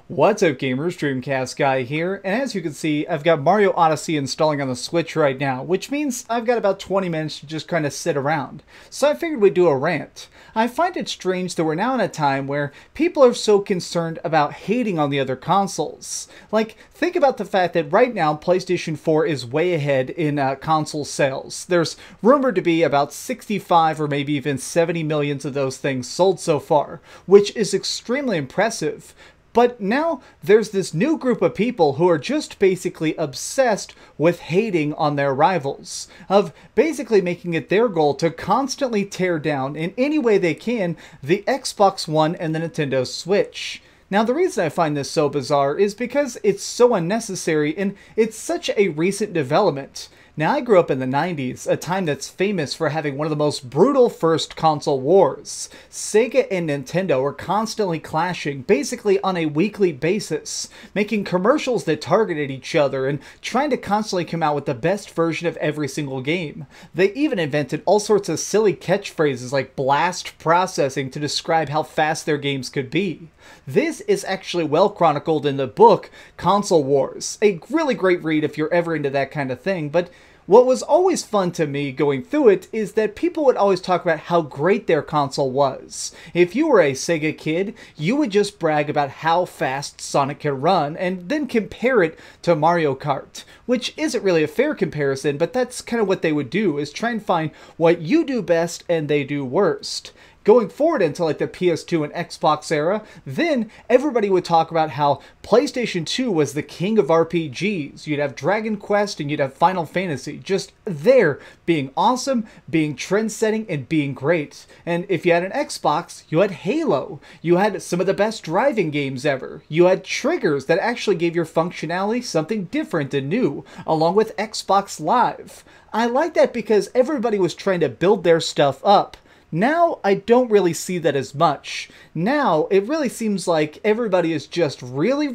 What's up gamers, DreamcastGuy here, and as you can see, I've got Mario Odyssey installing on the Switch right now, which means I've got about 20 minutes to just kind of sit around. So I figured we'd do a rant. I find it strange that we're now in a time where people are so concerned about hating on the other consoles. Like, think about the fact that right now PlayStation 4 is way ahead in console sales. There's rumored to be about 65 or maybe even 70 millions of those things sold so far, which is extremely impressive. But now there's this new group of people who are just basically obsessed with hating on their rivals, of basically making it their goal to constantly tear down in any way they can the Xbox One and the Nintendo Switch. Now, the reason I find this so bizarre is because it's so unnecessary and it's such a recent development. Now, I grew up in the 90s, a time that's famous for having one of the most brutal first console wars. Sega and Nintendo were constantly clashing, basically on a weekly basis, making commercials that targeted each other and trying to constantly come out with the best version of every single game. They even invented all sorts of silly catchphrases like blast processing to describe how fast their games could be. This is actually well chronicled in the book Console Wars, a really great read if you're ever into that kind of thing, but what was always fun to me going through it is that people would always talk about how great their console was. If you were a Sega kid, you would just brag about how fast Sonic could run and then compare it to Mario Kart, which isn't really a fair comparison, but that's kind of what they would do, is try and find what you do best and they do worst. Going forward into like the PS2 and Xbox era, then everybody would talk about how PlayStation 2 was the king of RPGs. You'd have Dragon Quest and you'd have Final Fantasy, just there being awesome, being trend-setting, and being great. And if you had an Xbox, you had Halo. You had some of the best driving games ever. You had triggers that actually gave your functionality something different and new, along with Xbox Live. I like that because everybody was trying to build their stuff up. Now, I don't really see that as much. Now, it really seems like everybody is just really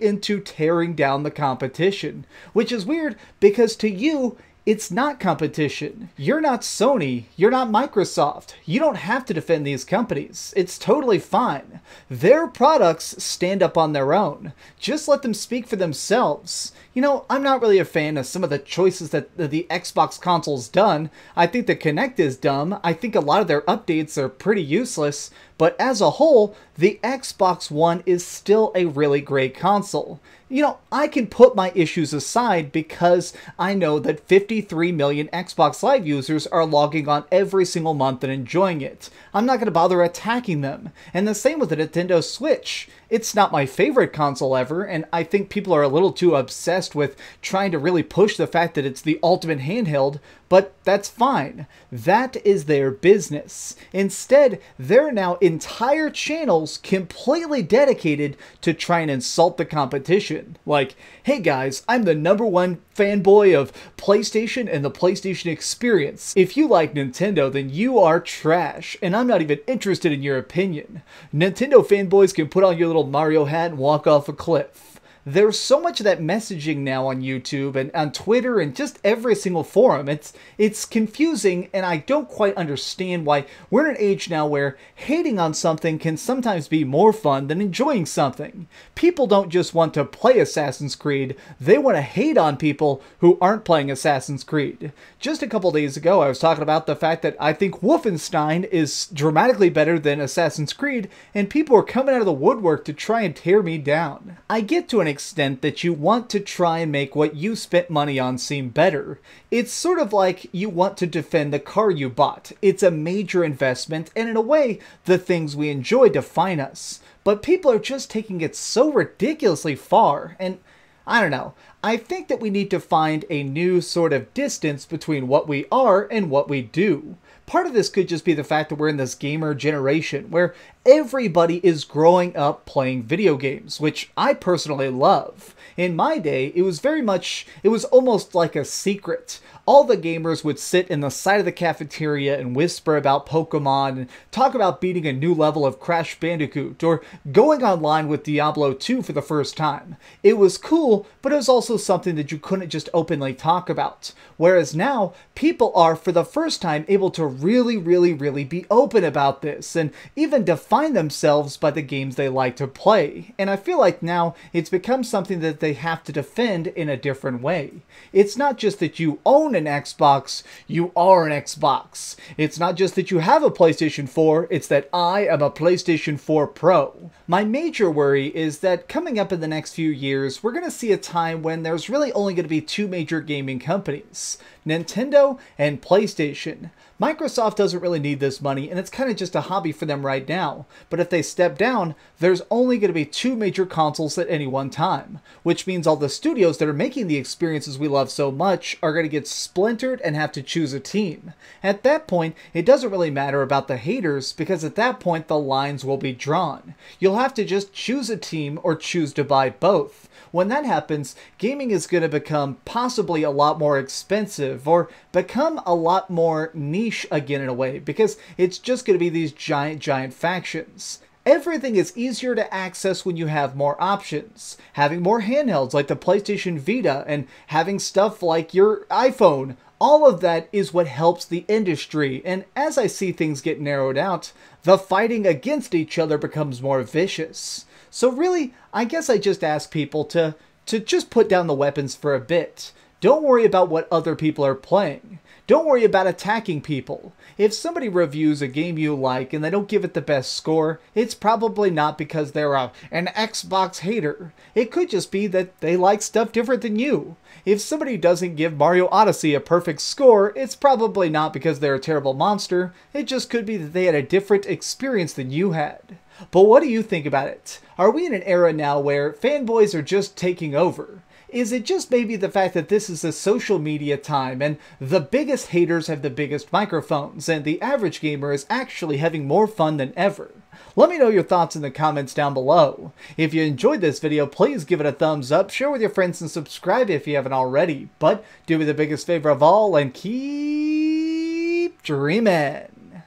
into tearing down the competition. Which is weird, because to you, it's not competition. You're not Sony. You're not Microsoft. You don't have to defend these companies. It's totally fine. Their products stand up on their own. Just let them speak for themselves. You know, I'm not really a fan of some of the choices that the Xbox console's done. I think the Kinect is dumb. I think a lot of their updates are pretty useless. But as a whole, the Xbox One is still a really great console. You know, I can put my issues aside because I know that 53 million Xbox Live users are logging on every single month and enjoying it. I'm not going to bother attacking them. And the same with the Nintendo Switch. It's not my favorite console ever, and I think people are a little too obsessed with trying to really push the fact that it's the ultimate handheld, but that's fine. That is their business. Instead, there are now entire channels completely dedicated to try and insult the competition. Like, hey guys, I'm the #1 fanboy of PlayStation and the PlayStation experience. If you like Nintendo, then you are trash, and I'm not even interested in your opinion. Nintendo fanboys can put on your little Mario hat and walk off a cliff. There's so much of that messaging now on YouTube and on Twitter and just every single forum. It's confusing, and I don't quite understand why we're in an age now where hating on something can sometimes be more fun than enjoying something. People don't just want to play Assassin's Creed, they want to hate on people who aren't playing Assassin's Creed. Just a couple days ago, I was talking about the fact that I think Wolfenstein is dramatically better than Assassin's Creed, and people are coming out of the woodwork to try and tear me down. I get to an extent that you want to try and make what you spent money on seem better. It's sort of like you want to defend the car you bought. It's a major investment, and in a way, the things we enjoy define us. But people are just taking it so ridiculously far, and I don't know. I think that we need to find a new sort of distance between what we are and what we do. part of this could just be the fact that we're in this gamer generation where everybody is growing up playing video games, which I personally love. In my day, it was almost like a secret. All the gamers would sit in the side of the cafeteria and whisper about Pokemon and talk about beating a new level of Crash Bandicoot or going online with Diablo 2 for the first time. It was cool, but it was also something that you couldn't just openly talk about. Whereas now, people are for the first time able to really be open about this and even define themselves by the games they like to play. And I feel like now it's become something that they have to defend in a different way. It's not just that you own an Xbox, you are an Xbox. It's not just that you have a PlayStation 4, it's that I am a PlayStation 4 Pro. My major worry is that coming up in the next few years, we're going to see a time when there's really only going to be two major gaming companies, Nintendo and PlayStation. Microsoft doesn't really need this money, and it's kind of just a hobby for them right now. But if they step down, there's only going to be two major consoles at any one time, which means all the studios that are making the experiences we love so much are going to get splintered and have to choose a team. At that point, it doesn't really matter about the haters, because at that point the lines will be drawn. You'll have to just choose a team or choose to buy both. When that happens, gaming is going to become possibly a lot more expensive or become a lot more niche again in a way, because it's just going to be these giant factions. Everything is easier to access when you have more options. Having more handhelds like the PlayStation Vita and having stuff like your iPhone, all of that is what helps the industry, and as I see things get narrowed out, the fighting against each other becomes more vicious. So really, I guess I just ask people to just put down the weapons for a bit. Don't worry about what other people are playing. Don't worry about attacking people. If somebody reviews a game you like and they don't give it the best score, it's probably not because they're an Xbox hater. It could just be that they like stuff different than you. If somebody doesn't give Mario Odyssey a perfect score, it's probably not because they're a terrible monster. It just could be that they had a different experience than you had. But what do you think about it? Are we in an era now where fanboys are just taking over? Is it just maybe the fact that this is a social media time and the biggest haters have the biggest microphones and the average gamer is actually having more fun than ever? Let me know your thoughts in the comments down below. If you enjoyed this video, please give it a thumbs up, share with your friends, and subscribe if you haven't already. But do me the biggest favor of all and keep dreaming.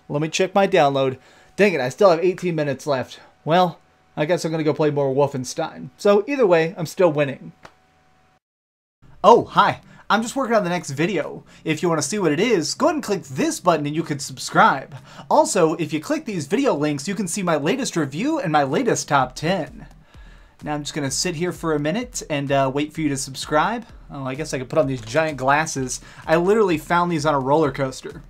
Let me check my download. Dang it, I still have 18 minutes left. Well, I guess I'm going to go play more Wolfenstein. So either way, I'm still winning. Oh, hi. I'm just working on the next video. If you want to see what it is, go ahead and click this button and you can subscribe. Also, if you click these video links, you can see my latest review and my latest top 10. Now I'm just going to sit here for a minute and wait for you to subscribe. Oh, I guess I could put on these giant glasses. I literally found these on a roller coaster.